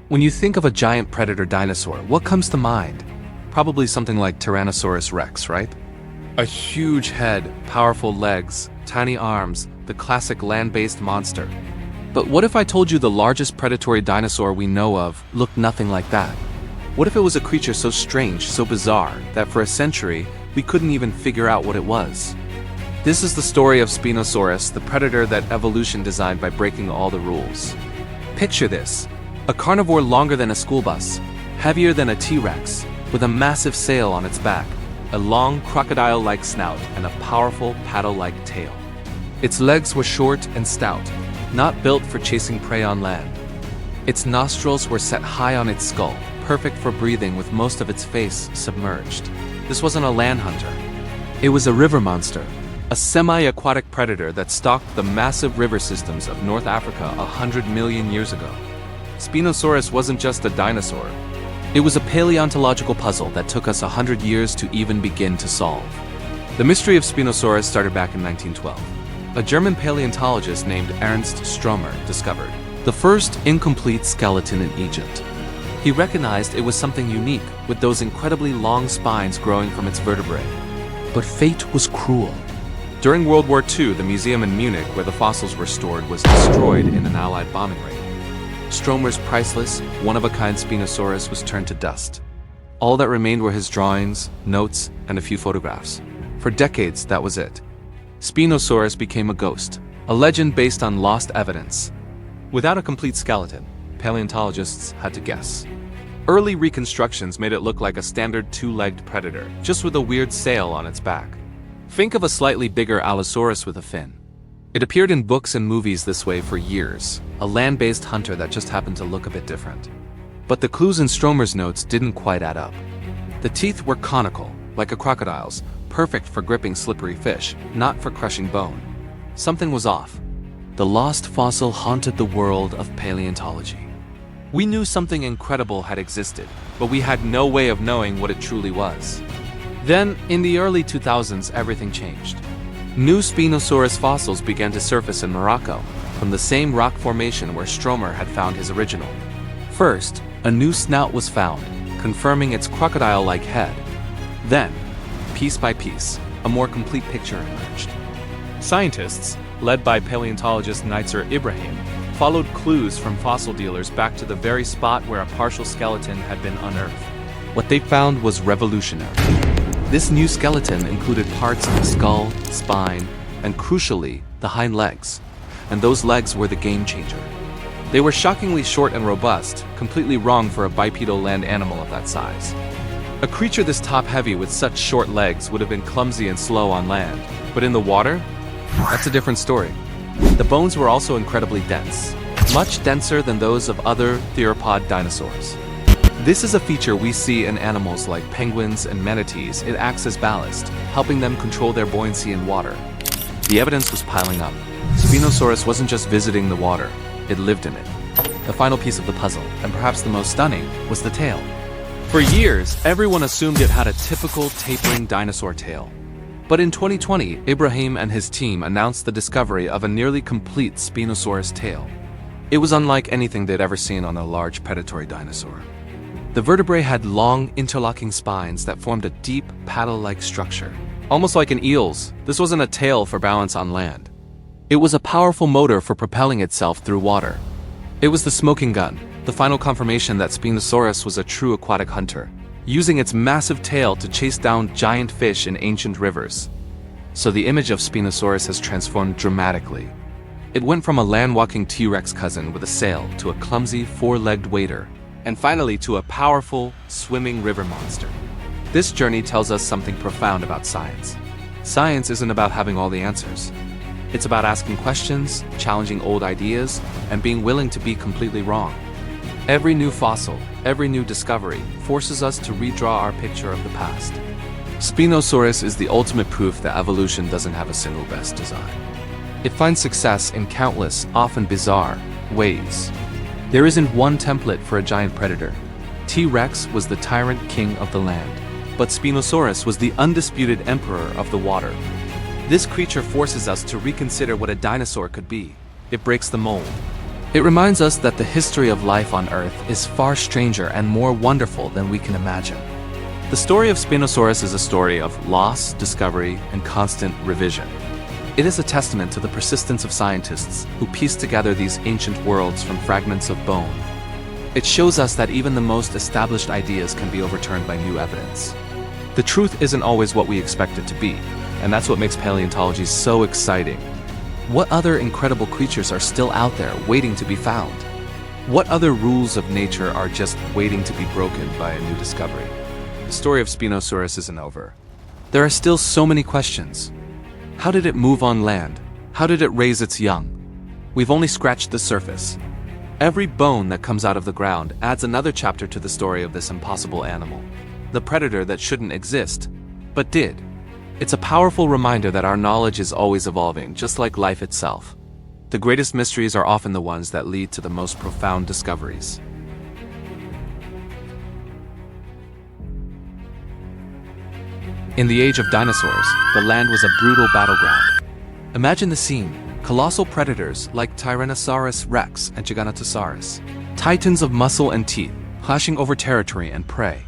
When you think of a giant predator dinosaur, what comes to mind? Probably something like Tyrannosaurus rex, right? A huge head, powerful legs, tiny arms, the classic land-based monster. But what if I told you the largest predatory dinosaur we know of looked nothing like that? What if it was a creature so strange, so bizarre, that for a century, we couldn't even figure out what it was? This is the story of Spinosaurus, the predator that evolution designed by breaking all the rules. Picture this: a carnivore longer than a school bus, heavier than a T-Rex, with a massive sail on its back, a long crocodile-like snout, and a powerful paddle-like tail. Its legs were short and stout, not built for chasing prey on land. Its nostrils were set high on its skull, perfect for breathing with most of its face submerged. This wasn't a land hunter. It was a river monster, a semi-aquatic predator that stalked the massive river systems of North Africa 100 million years ago. Spinosaurus wasn't just a dinosaur. It was a paleontological puzzle that took us 100 years to even begin to solve. The mystery of Spinosaurus started back in 1912. A German paleontologist named Ernst Stromer discovered the first incomplete skeleton in Egypt. He recognized it was something unique, with those incredibly long spines growing from its vertebrae. But fate was cruel. During World War II, the museum in Munich where the fossils were stored was destroyed in an Allied bombing raid. Stromer's priceless, one-of-a-kind Spinosaurus was turned to dust. All that remained were his drawings, notes, and a few photographs. For decades, that was it. Spinosaurus became a ghost, a legend based on lost evidence. Without a complete skeleton, paleontologists had to guess. Early reconstructions made it look like a standard two-legged predator, just with a weird sail on its back. Think of a slightly bigger Allosaurus with a fin. It appeared in books and movies this way for years, a land-based hunter that just happened to look a bit different. But the clues in Stromer's notes didn't quite add up. The teeth were conical, like a crocodile's, perfect for gripping slippery fish, not for crushing bone. Something was off. The lost fossil haunted the world of paleontology. We knew something incredible had existed, but we had no way of knowing what it truly was. Then, in the early 2000s, everything changed. New Spinosaurus fossils began to surface in Morocco, from the same rock formation where Stromer had found his original. First, a new snout was found, confirming its crocodile-like head. Then, piece by piece, a more complete picture emerged. Scientists, led by paleontologist Nitzer Ibrahim, followed clues from fossil dealers back to the very spot where a partial skeleton had been unearthed. What they found was revolutionary. This new skeleton included parts of the skull, spine, and crucially, the hind legs. And those legs were the game changer. They were shockingly short and robust, completely wrong for a bipedal land animal of that size. A creature this top-heavy with such short legs would have been clumsy and slow on land, but in the water? That's a different story. The bones were also incredibly dense, much denser than those of other theropod dinosaurs. This is a feature we see in animals like penguins and manatees. It acts as ballast, helping them control their buoyancy in water. The evidence was piling up. Spinosaurus wasn't just visiting the water, it lived in it. The final piece of the puzzle, and perhaps the most stunning, was the tail. For years, everyone assumed it had a typical tapering dinosaur tail. But in 2020, Ibrahim and his team announced the discovery of a nearly complete Spinosaurus tail. It was unlike anything they'd ever seen on a large predatory dinosaur. The vertebrae had long, interlocking spines that formed a deep, paddle-like structure. Almost like an eel's, this wasn't a tail for balance on land. It was a powerful motor for propelling itself through water. It was the smoking gun, the final confirmation that Spinosaurus was a true aquatic hunter, using its massive tail to chase down giant fish in ancient rivers. So the image of Spinosaurus has transformed dramatically. It went from a land-walking T-Rex cousin with a sail to a clumsy, four-legged wader, and finally to a powerful, swimming river monster. This journey tells us something profound about science. Science isn't about having all the answers. It's about asking questions, challenging old ideas, and being willing to be completely wrong. Every new fossil, every new discovery, forces us to redraw our picture of the past. Spinosaurus is the ultimate proof that evolution doesn't have a single best design. It finds success in countless, often bizarre, ways. There isn't one template for a giant predator. T-Rex was the tyrant king of the land, but Spinosaurus was the undisputed emperor of the water. This creature forces us to reconsider what a dinosaur could be. It breaks the mold. It reminds us that the history of life on Earth is far stranger and more wonderful than we can imagine. The story of Spinosaurus is a story of loss, discovery, and constant revision. It is a testament to the persistence of scientists who piece together these ancient worlds from fragments of bone. It shows us that even the most established ideas can be overturned by new evidence. The truth isn't always what we expect it to be, and that's what makes paleontology so exciting. What other incredible creatures are still out there waiting to be found? What other rules of nature are just waiting to be broken by a new discovery? The story of Spinosaurus isn't over. There are still so many questions. How did it move on land? How did it raise its young? We've only scratched the surface. Every bone that comes out of the ground adds another chapter to the story of this impossible animal. The predator that shouldn't exist, but did. It's a powerful reminder that our knowledge is always evolving, just like life itself. The greatest mysteries are often the ones that lead to the most profound discoveries. In the age of dinosaurs, the land was a brutal battleground. Imagine the scene: colossal predators like Tyrannosaurus rex and Giganotosaurus, titans of muscle and teeth, clashing over territory and prey.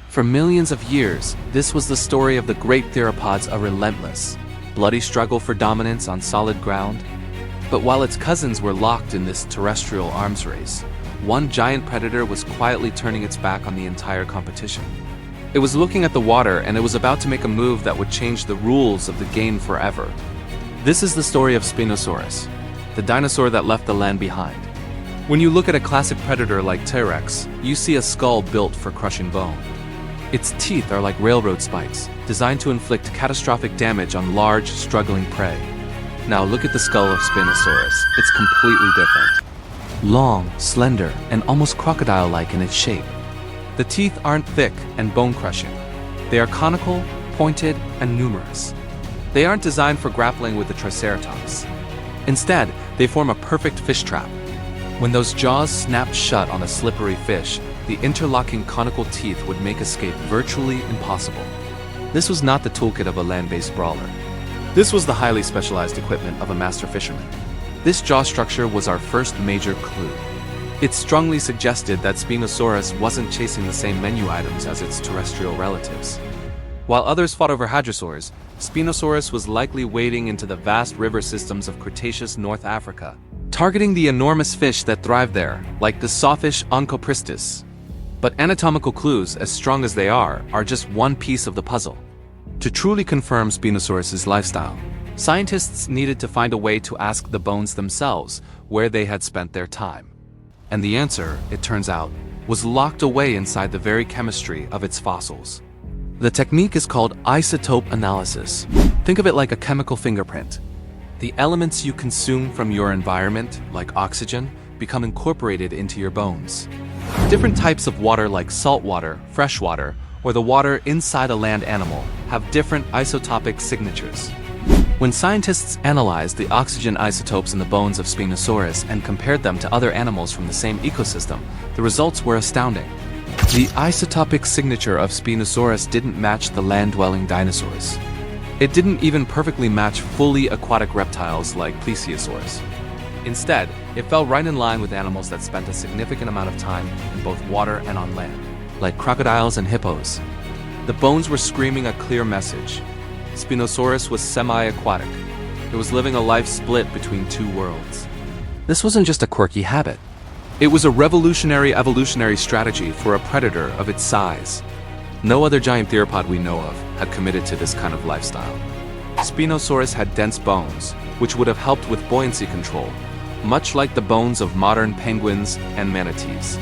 For millions of years, this was the story of the great theropods, a relentless, bloody struggle for dominance on solid ground. But while its cousins were locked in this terrestrial arms race, one giant predator was quietly turning its back on the entire competition. It was looking at the water, and it was about to make a move that would change the rules of the game forever. This is the story of Spinosaurus, the dinosaur that left the land behind. When you look at a classic predator like T-Rex, you see a skull built for crushing bone. Its teeth are like railroad spikes, designed to inflict catastrophic damage on large, struggling prey. Now look at the skull of Spinosaurus. It's completely different. Long, slender, and almost crocodile-like in its shape. The teeth aren't thick and bone-crushing. They are conical, pointed, and numerous. They aren't designed for grappling with the Triceratops. Instead, they form a perfect fish trap. When those jaws snapped shut on a slippery fish, the interlocking conical teeth would make escape virtually impossible. This was not the toolkit of a land-based brawler. This was the highly specialized equipment of a master fisherman. This jaw structure was our first major clue. It strongly suggested that Spinosaurus wasn't chasing the same menu items as its terrestrial relatives. While others fought over hadrosaurs, Spinosaurus was likely wading into the vast river systems of Cretaceous North Africa, targeting the enormous fish that thrived there, like the sawfish Onchopristis. But anatomical clues, as strong as they are just one piece of the puzzle. To truly confirm Spinosaurus's lifestyle, scientists needed to find a way to ask the bones themselves where they had spent their time. And the answer, it turns out, was locked away inside the very chemistry of its fossils. The technique is called isotope analysis. Think of it like a chemical fingerprint. The elements you consume from your environment, like oxygen, become incorporated into your bones. Different types of water like salt water, fresh water, or the water inside a land animal have different isotopic signatures. When scientists analyzed the oxygen isotopes in the bones of Spinosaurus and compared them to other animals from the same ecosystem, the results were astounding. The isotopic signature of Spinosaurus didn't match the land-dwelling dinosaurs. It didn't even perfectly match fully aquatic reptiles like Plesiosaurs. Instead, it fell right in line with animals that spent a significant amount of time in both water and on land, like crocodiles and hippos. The bones were screaming a clear message. Spinosaurus was semi-aquatic. It was living a life split between two worlds. This wasn't just a quirky habit. It was a revolutionary evolutionary strategy for a predator of its size. No other giant theropod we know of had committed to this kind of lifestyle. Spinosaurus had dense bones, which would have helped with buoyancy control, much like the bones of modern penguins and manatees.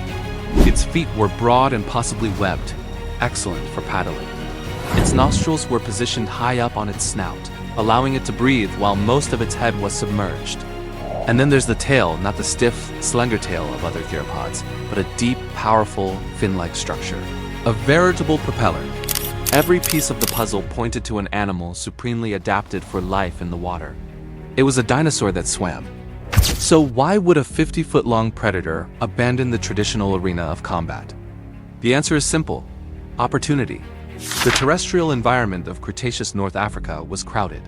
Its feet were broad and possibly webbed, excellent for paddling. Its nostrils were positioned high up on its snout, allowing it to breathe while most of its head was submerged. And then there's the tail, not the stiff, slender tail of other theropods, but a deep, powerful, fin-like structure. A veritable propeller. Every piece of the puzzle pointed to an animal supremely adapted for life in the water. It was a dinosaur that swam. So why would a 50-foot-long predator abandon the traditional arena of combat? The answer is simple: opportunity. The terrestrial environment of Cretaceous North Africa was crowded.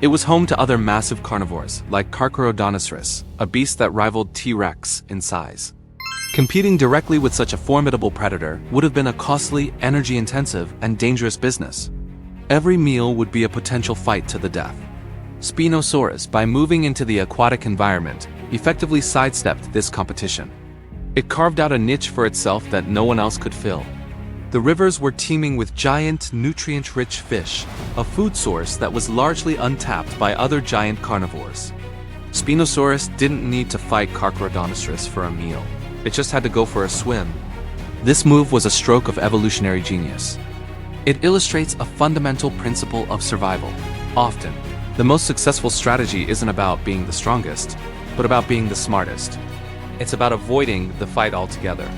It was home to other massive carnivores, like Dinosaurus, a beast that rivaled T-Rex in size. Competing directly with such a formidable predator would have been a costly, energy-intensive, and dangerous business. Every meal would be a potential fight to the death. Spinosaurus, by moving into the aquatic environment, effectively sidestepped this competition. It carved out a niche for itself that no one else could fill. The rivers were teeming with giant, nutrient-rich fish, a food source that was largely untapped by other giant carnivores. Spinosaurus didn't need to fight Dinosaurus for a meal. It just had to go for a swim. This move was a stroke of evolutionary genius. It illustrates a fundamental principle of survival. Often, the most successful strategy isn't about being the strongest, but about being the smartest. It's about avoiding the fight altogether.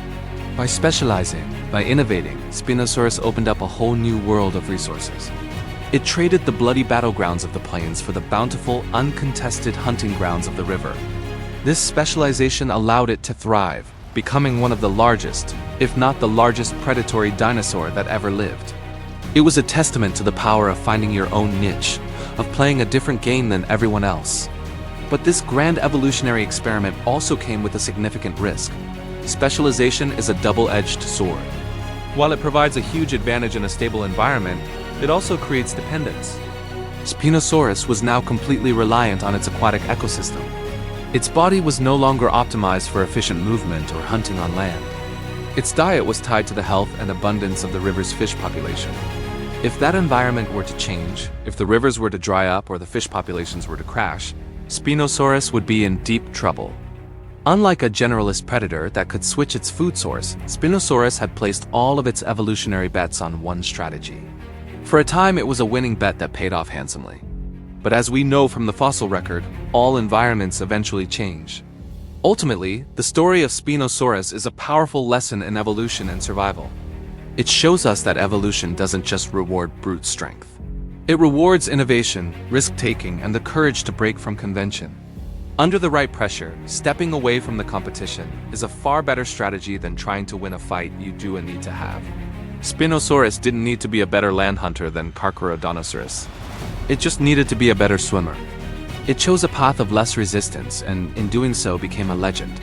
By specializing, by innovating, Spinosaurus opened up a whole new world of resources. It traded the bloody battlegrounds of the plains for the bountiful, uncontested hunting grounds of the river. This specialization allowed it to thrive, becoming one of the largest, if not the largest predatory dinosaur that ever lived. It was a testament to the power of finding your own niche, of playing a different game than everyone else. But this grand evolutionary experiment also came with a significant risk. Specialization is a double-edged sword. While it provides a huge advantage in a stable environment, it also creates dependence. Spinosaurus was now completely reliant on its aquatic ecosystem. Its body was no longer optimized for efficient movement or hunting on land. Its diet was tied to the health and abundance of the river's fish population. If that environment were to change, if the rivers were to dry up or the fish populations were to crash, Spinosaurus would be in deep trouble. Unlike a generalist predator that could switch its food source, Spinosaurus had placed all of its evolutionary bets on one strategy. For a time, it was a winning bet that paid off handsomely. But as we know from the fossil record, all environments eventually change. Ultimately, the story of Spinosaurus is a powerful lesson in evolution and survival. It shows us that evolution doesn't just reward brute strength. It rewards innovation, risk-taking, and the courage to break from convention. Under the right pressure, stepping away from the competition is a far better strategy than trying to win a fight you do and need to have. Spinosaurus didn't need to be a better land hunter than Dinosaurus. It just needed to be a better swimmer. It chose a path of less resistance and, in doing so, became a legend.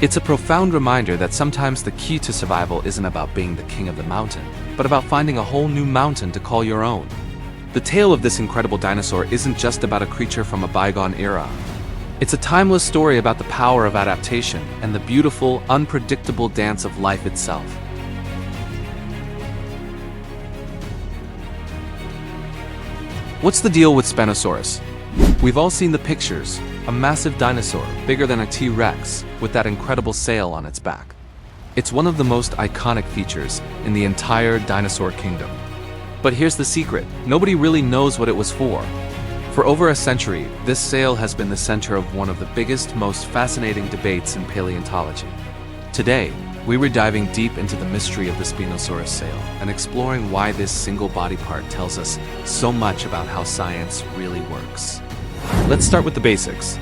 It's a profound reminder that sometimes the key to survival isn't about being the king of the mountain, but about finding a whole new mountain to call your own. The tale of this incredible dinosaur isn't just about a creature from a bygone era. It's a timeless story about the power of adaptation and the beautiful, unpredictable dance of life itself. What's the deal with Spinosaurus? We've all seen the pictures, a massive dinosaur, bigger than a T-Rex, with that incredible sail on its back. It's one of the most iconic features in the entire dinosaur kingdom. But here's the secret, nobody really knows what it was for. For over a century, this sail has been the center of one of the biggest, most fascinating debates in paleontology. Today, we were diving deep into the mystery of the Spinosaurus sail and exploring why this single body part tells us so much about how science really works. Let's start with the basics.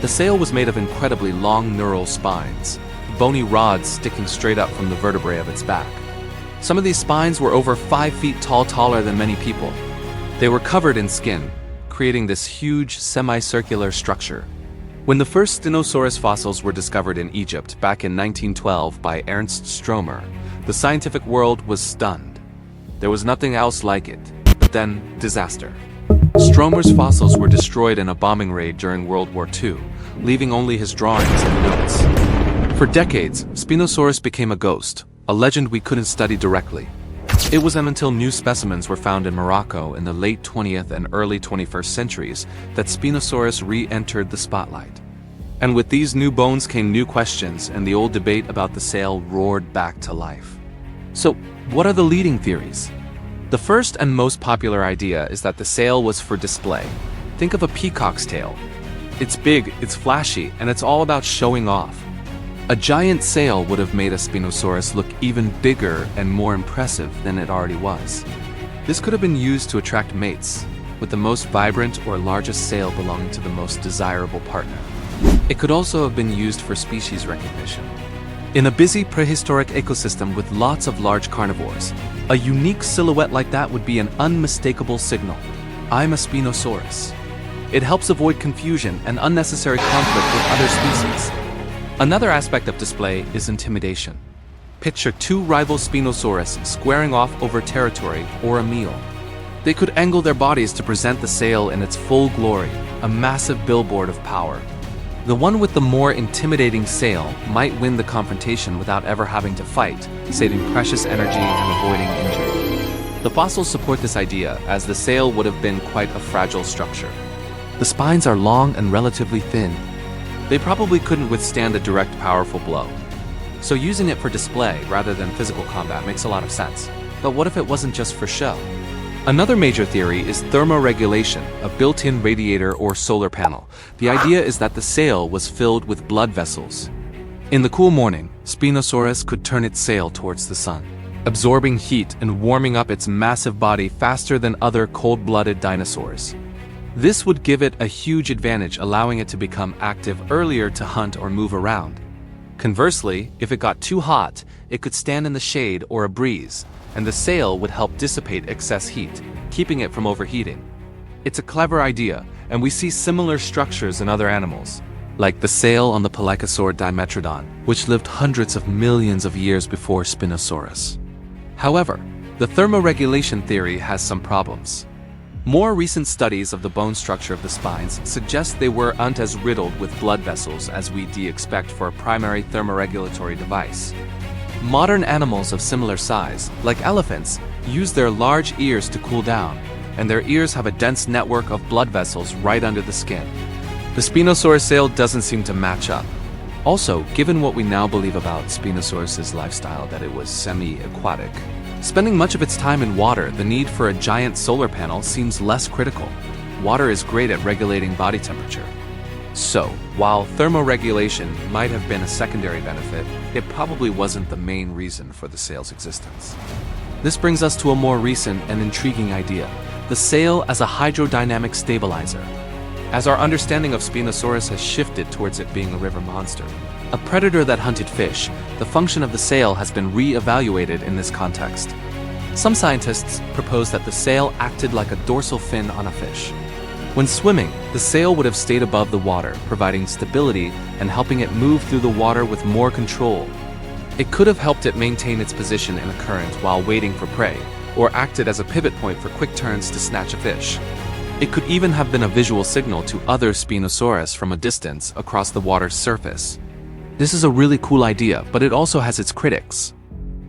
The sail was made of incredibly long neural spines, bony rods sticking straight up from the vertebrae of its back. Some of these spines were over 5 feet tall, taller than many people. They were covered in skin, creating this huge semicircular structure. When the first Spinosaurus fossils were discovered in Egypt back in 1912 by Ernst Stromer, the scientific world was stunned. There was nothing else like it. But then, disaster. Stromer's fossils were destroyed in a bombing raid during World War II, leaving only his drawings and notes. For decades, Spinosaurus became a ghost, a legend we couldn't study directly. It wasn't until new specimens were found in Morocco in the late 20th and early 21st centuries that Spinosaurus re-entered the spotlight. And with these new bones came new questions, and the old debate about the sail roared back to life. So, what are the leading theories? The first and most popular idea is that the sail was for display. Think of a peacock's tail. It's big, it's flashy, and it's all about showing off. A giant sail would have made a Spinosaurus look even bigger and more impressive than it already was. This could have been used to attract mates, with the most vibrant or largest sail belonging to the most desirable partner. It could also have been used for species recognition. In a busy prehistoric ecosystem with lots of large carnivores, a unique silhouette like that would be an unmistakable signal. I'm a Spinosaurus. It helps avoid confusion and unnecessary conflict with other species. Another aspect of display is intimidation. Picture two rival Spinosaurus squaring off over territory or a meal. They could angle their bodies to present the sail in its full glory, a massive billboard of power. The one with the more intimidating sail might win the confrontation without ever having to fight, saving precious energy and avoiding injury. The fossils support this idea, as the sail would have been quite a fragile structure. The spines are long and relatively thin. They probably couldn't withstand a direct, powerful blow. So using it for display rather than physical combat makes a lot of sense. But what if it wasn't just for show? Another major theory is thermoregulation, a built-in radiator or solar panel. The idea is that the sail was filled with blood vessels. In the cool morning, Spinosaurus could turn its sail towards the sun, absorbing heat and warming up its massive body faster than other cold-blooded dinosaurs. This would give it a huge advantage, allowing it to become active earlier to hunt or move around. Conversely, if it got too hot, it could stand in the shade or a breeze, and the sail would help dissipate excess heat, keeping it from overheating. It's a clever idea, and we see similar structures in other animals, like the sail on the Pelycosaur Dimetrodon, which lived hundreds of millions of years before Spinosaurus. However, the thermoregulation theory has some problems. More recent studies of the bone structure of the spines suggest they weren't as riddled with blood vessels as we'd expect for a primary thermoregulatory device. Modern animals of similar size, like elephants, use their large ears to cool down, and their ears have a dense network of blood vessels right under the skin. The Spinosaurus sail doesn't seem to match up. Also, given what we now believe about Spinosaurus's lifestyle, that it was semi-aquatic, spending much of its time in water, the need for a giant solar panel seems less critical. Water is great at regulating body temperature. So, while thermoregulation might have been a secondary benefit, it probably wasn't the main reason for the sail's existence. This brings us to a more recent and intriguing idea: the sail as a hydrodynamic stabilizer. As our understanding of Spinosaurus has shifted towards it being a river monster, a predator that hunted fish, the function of the sail has been re-evaluated in this context. Some scientists propose that the sail acted like a dorsal fin on a fish. When swimming, the sail would have stayed above the water, providing stability and helping it move through the water with more control. It could have helped it maintain its position in a current while waiting for prey, or acted as a pivot point for quick turns to snatch a fish. It could even have been a visual signal to other Spinosaurus from a distance across the water's surface. This is a really cool idea, but it also has its critics.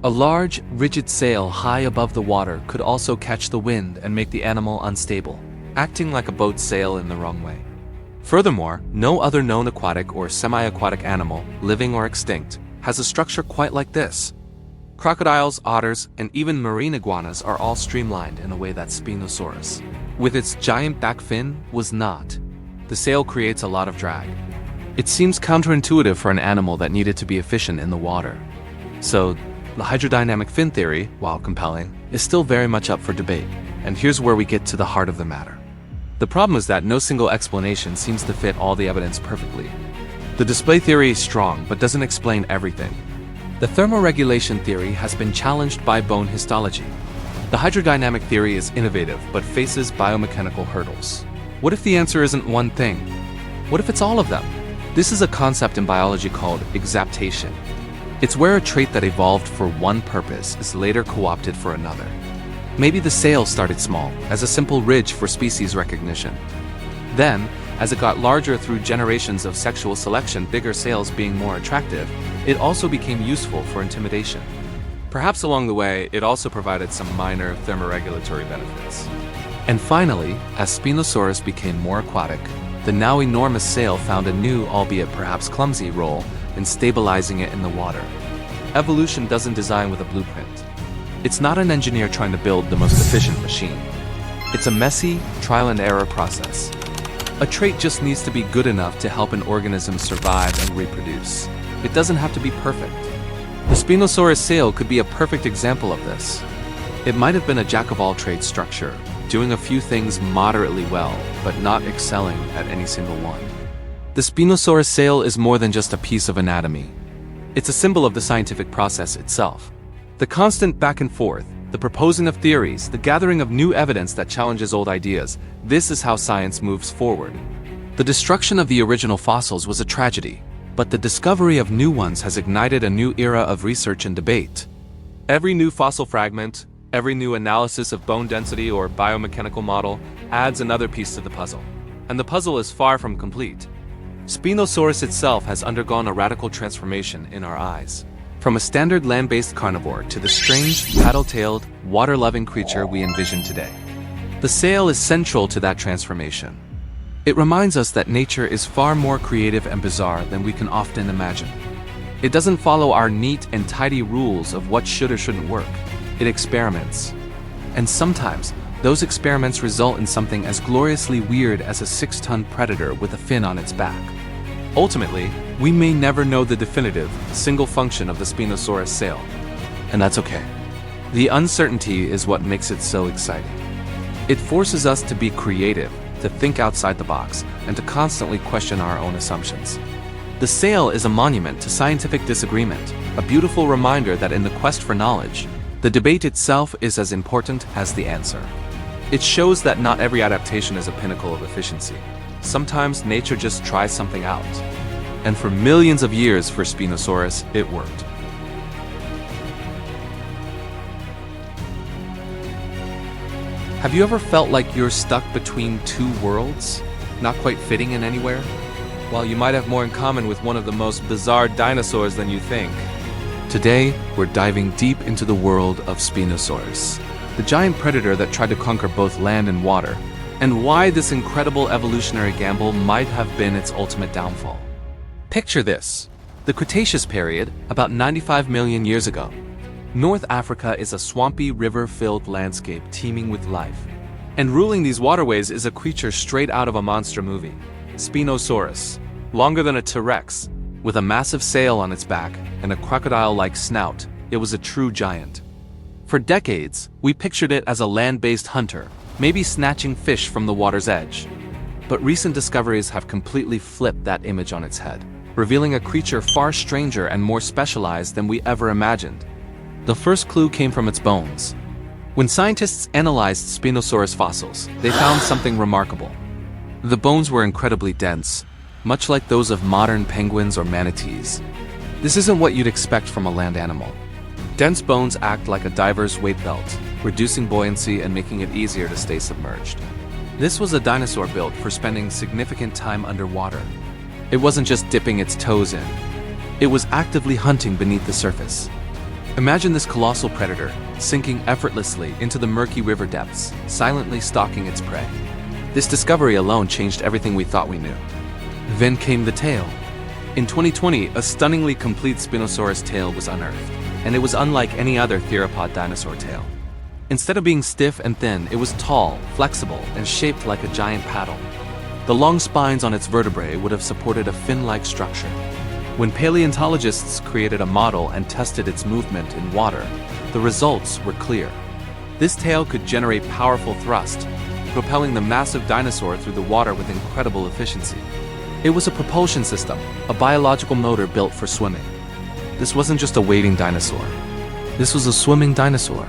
A large, rigid sail high above the water could also catch the wind and make the animal unstable, acting like a boat's sail in the wrong way. Furthermore, no other known aquatic or semi-aquatic animal, living or extinct, has a structure quite like this. Crocodiles, otters, and even marine iguanas are all streamlined in a way that Spinosaurus, with its giant back fin, was not. The sail creates a lot of drag. It seems counterintuitive for an animal that needed to be efficient in the water. So, the hydrodynamic fin theory, while compelling, is still very much up for debate, and here's where we get to the heart of the matter. The problem is that no single explanation seems to fit all the evidence perfectly. The display theory is strong, but doesn't explain everything. The thermoregulation theory has been challenged by bone histology. The hydrodynamic theory is innovative, but faces biomechanical hurdles. What if the answer isn't one thing? What if it's all of them? This is a concept in biology called adaptation. It's where a trait that evolved for one purpose is later co-opted for another. Maybe the sail started small, as a simple ridge for species recognition. Then, as it got larger through generations of sexual selection, bigger sails being more attractive, it also became useful for intimidation. Perhaps along the way, it also provided some minor thermoregulatory benefits. And finally, as Spinosaurus became more aquatic, the now enormous sail found a new, albeit perhaps clumsy, role in stabilizing it in the water. Evolution doesn't design with a blueprint. It's not an engineer trying to build the most efficient machine. It's a messy, trial-and-error process. A trait just needs to be good enough to help an organism survive and reproduce. It doesn't have to be perfect. The Spinosaurus sail could be a perfect example of this. It might have been a jack-of-all-trades structure, doing a few things moderately well, but not excelling at any single one. The Spinosaurus sail is more than just a piece of anatomy. It's a symbol of the scientific process itself. The constant back and forth, The proposing of theories, the gathering of new evidence that challenges old ideas, this is how science moves forward. The destruction of the original fossils was a tragedy, but the discovery of new ones has ignited a new era of research and debate. Every new fossil fragment, every new analysis of bone density or biomechanical model adds another piece to the puzzle. And the puzzle is far from complete. Spinosaurus itself has undergone a radical transformation in our eyes. From a standard land-based carnivore to the strange, paddle-tailed, water-loving creature we envision today. The sail is central to that transformation. It reminds us that nature is far more creative and bizarre than we can often imagine. It doesn't follow our neat and tidy rules of what should or shouldn't work. It experiments. And sometimes, those experiments result in something as gloriously weird as a 6-ton predator with a fin on its back. Ultimately, we may never know the definitive, single function of the Spinosaurus sail. And that's okay. The uncertainty is what makes it so exciting. It forces us to be creative, to think outside the box, and to constantly question our own assumptions. The sail is a monument to scientific disagreement, a beautiful reminder that in the quest for knowledge, the debate itself is as important as the answer. It shows that not every adaptation is a pinnacle of efficiency. Sometimes nature just tries something out. And for millions of years for Spinosaurus, it worked. Have you ever felt like you're stuck between two worlds, not quite fitting in anywhere? While you might have more in common with one of the most bizarre dinosaurs than you think. Today, we're diving deep into the world of Spinosaurus, the giant predator that tried to conquer both land and water, and why this incredible evolutionary gamble might have been its ultimate downfall. Picture this. The Cretaceous period, about 95 million years ago. North Africa is a swampy, river-filled landscape teeming with life. And ruling these waterways is a creature straight out of a monster movie. Spinosaurus, longer than a T-Rex, with a massive sail on its back and a crocodile-like snout, it was a true giant. For decades, we pictured it as a land-based hunter, maybe snatching fish from the water's edge. But recent discoveries have completely flipped that image on its head, revealing a creature far stranger and more specialized than we ever imagined. The first clue came from its bones. When scientists analyzed Spinosaurus fossils, they found something remarkable. The bones were incredibly dense, much like those of modern penguins or manatees. This isn't what you'd expect from a land animal. Dense bones act like a diver's weight belt, reducing buoyancy and making it easier to stay submerged. This was a dinosaur built for spending significant time underwater. It wasn't just dipping its toes in. It was actively hunting beneath the surface. Imagine this colossal predator sinking effortlessly into the murky river depths, silently stalking its prey. This discovery alone changed everything we thought we knew. Then came the tail. In 2020, a stunningly complete Spinosaurus tail was unearthed, and it was unlike any other theropod dinosaur tail. Instead of being stiff and thin, it was tall, flexible, and shaped like a giant paddle. The long spines on its vertebrae would have supported a fin-like structure. When paleontologists created a model and tested its movement in water, the results were clear. This tail could generate powerful thrust, propelling the massive dinosaur through the water with incredible efficiency. It was a propulsion system, a biological motor built for swimming. This wasn't just a wading dinosaur. This was a swimming dinosaur.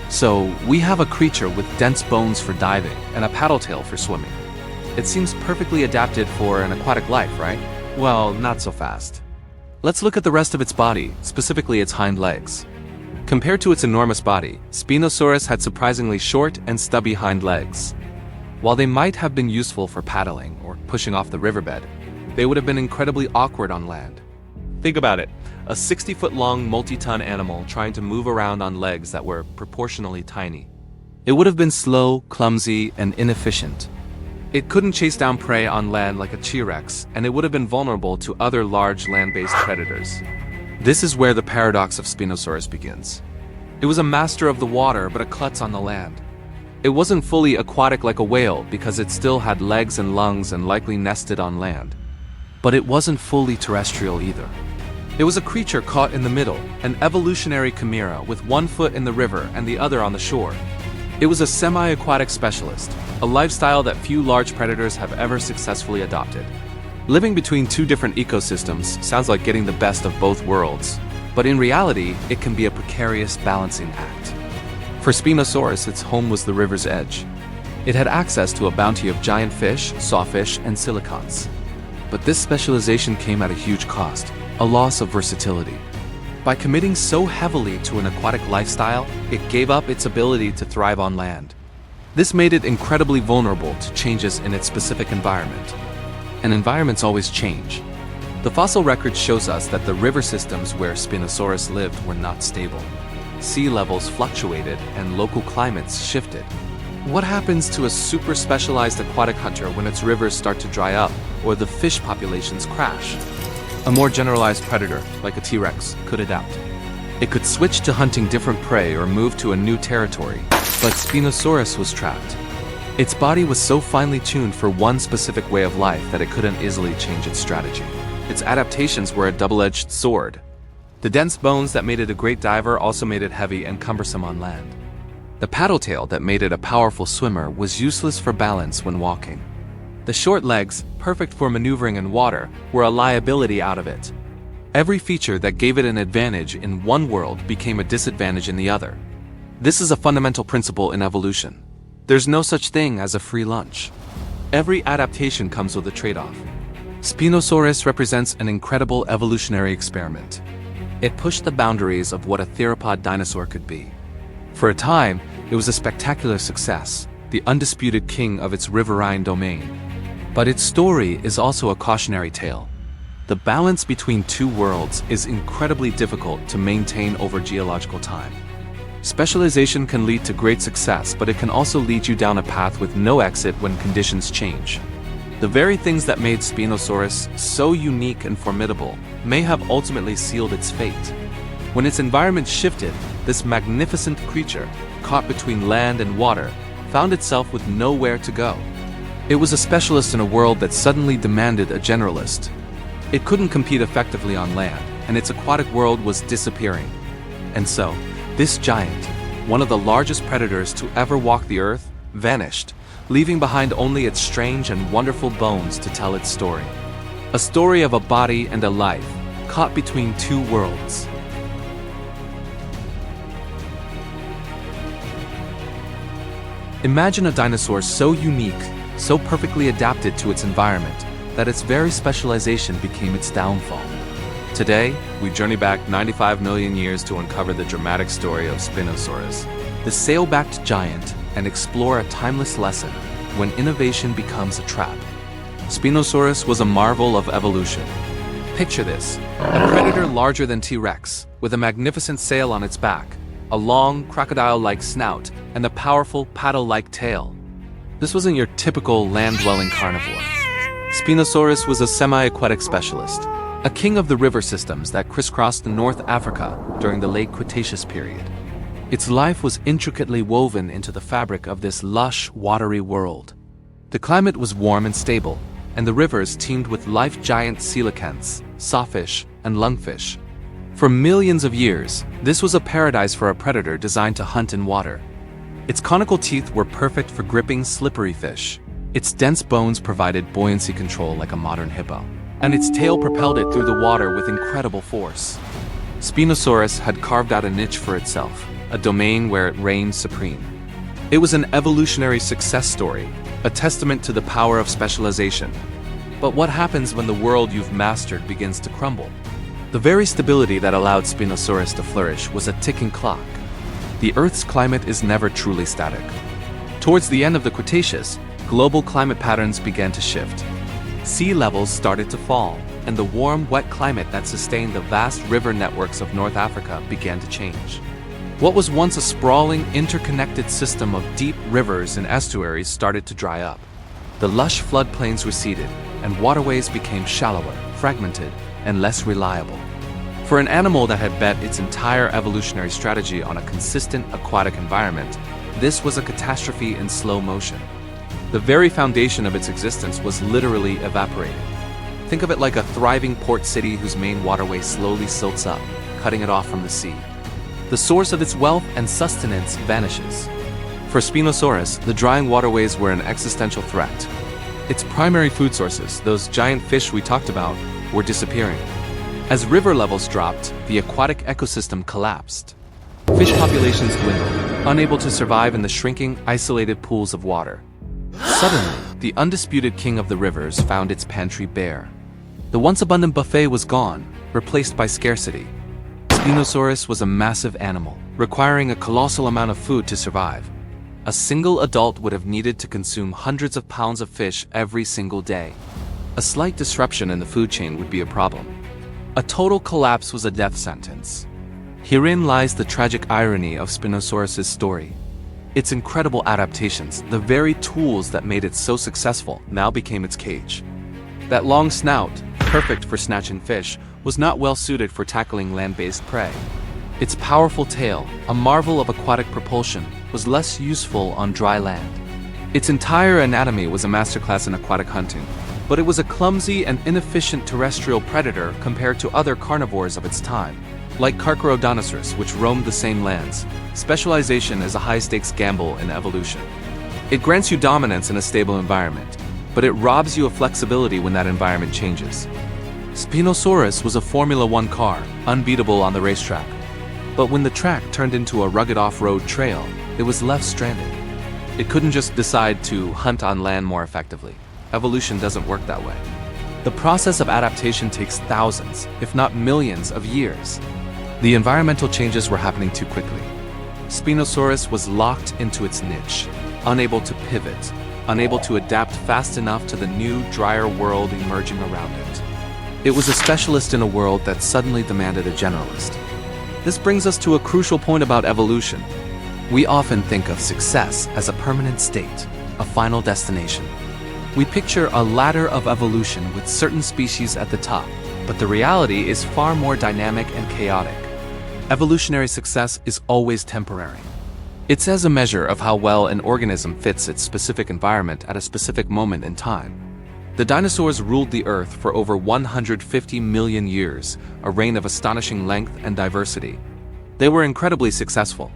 So, we have a creature with dense bones for diving and a paddle tail for swimming. It seems perfectly adapted for an aquatic life, right? Well, not so fast. Let's look at the rest of its body, specifically its hind legs. Compared to its enormous body, Spinosaurus had surprisingly short and stubby hind legs. While they might have been useful for paddling or pushing off the riverbed, they would have been incredibly awkward on land. Think about it, a 60-foot-long multi-ton animal trying to move around on legs that were proportionally tiny. It would have been slow, clumsy, and inefficient. It couldn't chase down prey on land like a T-Rex, and it would have been vulnerable to other large land-based predators. This is where the paradox of Spinosaurus begins. It was a master of the water, but a klutz on the land. It wasn't fully aquatic like a whale because it still had legs and lungs and likely nested on land. But it wasn't fully terrestrial either. It was a creature caught in the middle, an evolutionary chimera with one foot in the river and the other on the shore. It was a semi-aquatic specialist, a lifestyle that few large predators have ever successfully adopted. Living between two different ecosystems sounds like getting the best of both worlds, but in reality, it can be a precarious balancing act. For Spinosaurus, its home was the river's edge. It had access to a bounty of giant fish, sawfish, and silicots. But this specialization came at a huge cost, a loss of versatility. By committing so heavily to an aquatic lifestyle, it gave up its ability to thrive on land. This made it incredibly vulnerable to changes in its specific environment. And environments always change. The fossil record shows us that the river systems where Spinosaurus lived were not stable. Sea levels fluctuated and local climates shifted. What happens to a super specialized aquatic hunter when its rivers start to dry up or the fish populations crash? A more generalized predator, like a T-Rex, could adapt. It could switch to hunting different prey or move to a new territory, but Spinosaurus was trapped. Its body was so finely tuned for one specific way of life that it couldn't easily change its strategy. Its adaptations were a double-edged sword. The dense bones that made it a great diver also made it heavy and cumbersome on land. The paddle tail that made it a powerful swimmer was useless for balance when walking. The short legs, perfect for maneuvering in water, were a liability out of it. Every feature that gave it an advantage in one world became a disadvantage in the other. This is a fundamental principle in evolution. There's no such thing as a free lunch. Every adaptation comes with a trade-off. Spinosaurus represents an incredible evolutionary experiment. It pushed the boundaries of what a theropod dinosaur could be. For a time, it was a spectacular success, the undisputed king of its riverine domain. But its story is also a cautionary tale. The balance between two worlds is incredibly difficult to maintain over geological time. Specialization can lead to great success, but it can also lead you down a path with no exit when conditions change. The very things that made Spinosaurus so unique and formidable may have ultimately sealed its fate. When its environment shifted, this magnificent creature, caught between land and water, found itself with nowhere to go. It was a specialist in a world that suddenly demanded a generalist. It couldn't compete effectively on land, and its aquatic world was disappearing. And so, this giant, one of the largest predators to ever walk the earth, vanished, leaving behind only its strange and wonderful bones to tell its story. A story of a body and a life, caught between two worlds. Imagine a dinosaur so unique, so perfectly adapted to its environment, that its very specialization became its downfall. Today, we journey back 95 million years to uncover the dramatic story of Spinosaurus, the sail-backed giant, and explore a timeless lesson when innovation becomes a trap. Spinosaurus was a marvel of evolution. Picture this, a predator larger than T-Rex, with a magnificent sail on its back, a long, crocodile-like snout, and a powerful, paddle-like tail. This wasn't your typical land-dwelling carnivore. Spinosaurus was a semi-aquatic specialist, a king of the river systems that crisscrossed North Africa during the late Cretaceous period. Its life was intricately woven into the fabric of this lush, watery world. The climate was warm and stable, and the rivers teemed with life-giant coelacanths, sawfish, and lungfish. For millions of years, this was a paradise for a predator designed to hunt in water. Its conical teeth were perfect for gripping slippery fish. Its dense bones provided buoyancy control like a modern hippo, and its tail propelled it through the water with incredible force. Spinosaurus had carved out a niche for itself, a domain where it reigned supreme. It was an evolutionary success story, a testament to the power of specialization. But what happens when the world you've mastered begins to crumble? The very stability that allowed Spinosaurus to flourish was a ticking clock. The Earth's climate is never truly static. Towards the end of the Cretaceous, global climate patterns began to shift. Sea levels started to fall, and the warm, wet climate that sustained the vast river networks of North Africa began to change. What was once a sprawling, interconnected system of deep rivers and estuaries started to dry up. The lush floodplains receded, and waterways became shallower, fragmented, and less reliable. For an animal that had bet its entire evolutionary strategy on a consistent aquatic environment, this was a catastrophe in slow motion. The very foundation of its existence was literally evaporated. Think of it like a thriving port city whose main waterway slowly silts up, cutting it off from the sea. The source of its wealth and sustenance vanishes. For Spinosaurus, the drying waterways were an existential threat. Its primary food sources, those giant fish we talked about, were disappearing. As river levels dropped, the aquatic ecosystem collapsed. Fish populations dwindled, unable to survive in the shrinking, isolated pools of water. Suddenly, the undisputed king of the rivers found its pantry bare. The once abundant buffet was gone, replaced by scarcity. Spinosaurus was a massive animal, requiring a colossal amount of food to survive. A single adult would have needed to consume hundreds of pounds of fish every single day. A slight disruption in the food chain would be a problem. A total collapse was a death sentence. Herein lies the tragic irony of Spinosaurus' story. Its incredible adaptations, the very tools that made it so successful, now became its cage. That long snout, perfect for snatching fish, was not well suited for tackling land-based prey. Its powerful tail, a marvel of aquatic propulsion, was less useful on dry land. Its entire anatomy was a masterclass in aquatic hunting, but it was a clumsy and inefficient terrestrial predator compared to other carnivores of its time. Like Dinosaurs, which roamed the same lands, specialization is a high-stakes gamble in evolution. It grants you dominance in a stable environment, but it robs you of flexibility when that environment changes. Spinosaurus was a Formula One car, unbeatable on the racetrack. But when the track turned into a rugged off-road trail, it was left stranded. It couldn't just decide to hunt on land more effectively. Evolution doesn't work that way. The process of adaptation takes thousands, if not millions, of years. The environmental changes were happening too quickly. Spinosaurus was locked into its niche, unable to pivot, unable to adapt fast enough to the new, drier world emerging around it. It was a specialist in a world that suddenly demanded a generalist. This brings us to a crucial point about evolution. We often think of success as a permanent state, a final destination. We picture a ladder of evolution with certain species at the top, but the reality is far more dynamic and chaotic. Evolutionary success is always temporary. It's as a measure of how well an organism fits its specific environment at a specific moment in time. The dinosaurs ruled the Earth for over 150 million years, a reign of astonishing length and diversity. They were incredibly successful.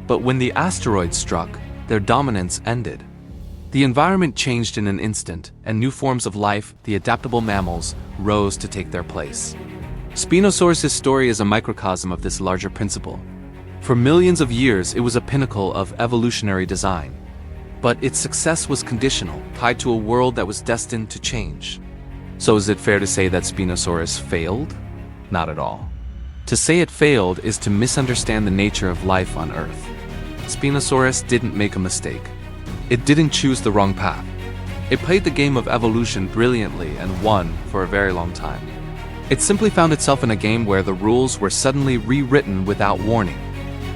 But when the asteroid struck, their dominance ended. The environment changed in an instant, and new forms of life, the adaptable mammals, rose to take their place. Spinosaurus' story is a microcosm of this larger principle. For millions of years, it was a pinnacle of evolutionary design. But its success was conditional, tied to a world that was destined to change. So is it fair to say that Spinosaurus failed? Not at all. To say it failed is to misunderstand the nature of life on Earth. Spinosaurus didn't make a mistake. It didn't choose the wrong path. It played the game of evolution brilliantly and won for a very long time. It simply found itself in a game where the rules were suddenly rewritten without warning.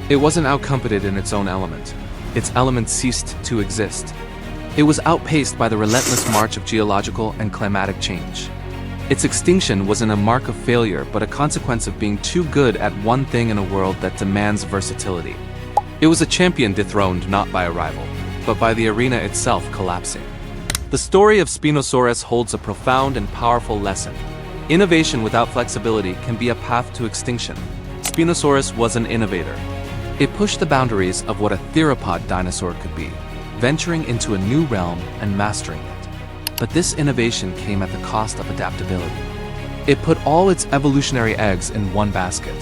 It wasn't outcompeted in its own element. Its elements ceased to exist. It was outpaced by the relentless march of geological and climatic change. Its extinction wasn't a mark of failure, but a consequence of being too good at one thing in a world that demands versatility. It was a champion dethroned not by a rival, but by the arena itself collapsing. The story of Spinosaurus holds a profound and powerful lesson. Innovation without flexibility can be a path to extinction. Spinosaurus was an innovator. It pushed the boundaries of what a theropod dinosaur could be, venturing into a new realm and mastering it. But this innovation came at the cost of adaptability. It put all its evolutionary eggs in one basket.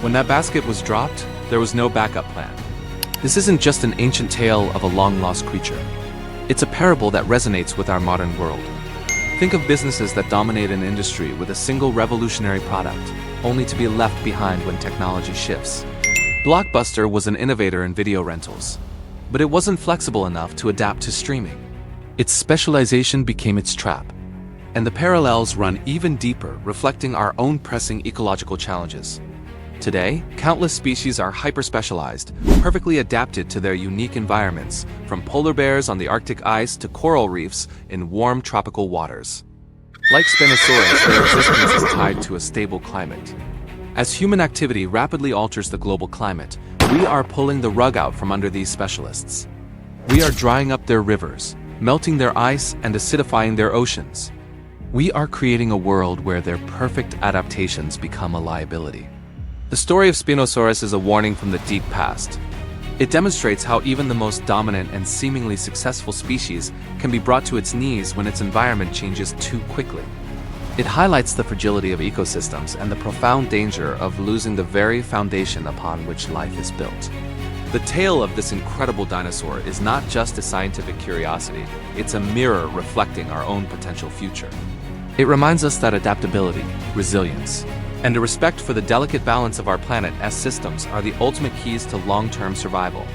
When that basket was dropped, there was no backup plan. This isn't just an ancient tale of a long-lost creature. It's a parable that resonates with our modern world. Think of businesses that dominate an industry with a single revolutionary product, only to be left behind when technology shifts. Blockbuster was an innovator in video rentals, but it wasn't flexible enough to adapt to streaming. Its specialization became its trap. And the parallels run even deeper, reflecting our own pressing ecological challenges. Today, countless species are hyper-specialized, perfectly adapted to their unique environments, from polar bears on the Arctic ice to coral reefs in warm tropical waters. Like Spinosaurus, their existence is tied to a stable climate. As human activity rapidly alters the global climate, we are pulling the rug out from under these specialists. We are drying up their rivers, melting their ice, and acidifying their oceans. We are creating a world where their perfect adaptations become a liability. The story of Spinosaurus is a warning from the deep past. It demonstrates how even the most dominant and seemingly successful species can be brought to its knees when its environment changes too quickly. It highlights the fragility of ecosystems and the profound danger of losing the very foundation upon which life is built. The tale of this incredible dinosaur is not just a scientific curiosity, it's a mirror reflecting our own potential future. It reminds us that adaptability, resilience, and a respect for the delicate balance of our planet as systems are the ultimate keys to long-term survival.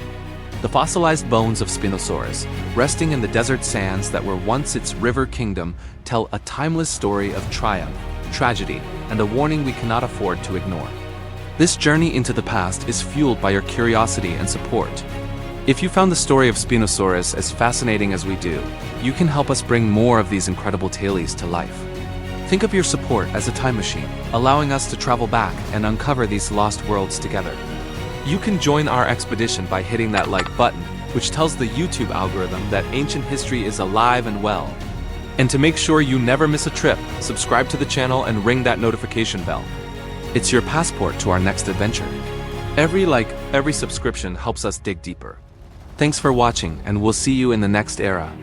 The fossilized bones of Spinosaurus, resting in the desert sands that were once its river kingdom, tell a timeless story of triumph, tragedy, and a warning we cannot afford to ignore. This journey into the past is fueled by your curiosity and support. If you found the story of Spinosaurus as fascinating as we do, you can help us bring more of these incredible tales to life. Think of your support as a time machine, allowing us to travel back and uncover these lost worlds together. You can join our expedition by hitting that like button, which tells the YouTube algorithm that ancient history is alive and well. And to make sure you never miss a trip, subscribe to the channel and ring that notification bell. It's your passport to our next adventure. Every like, every subscription helps us dig deeper. Thanks for watching, and we'll see you in the next era.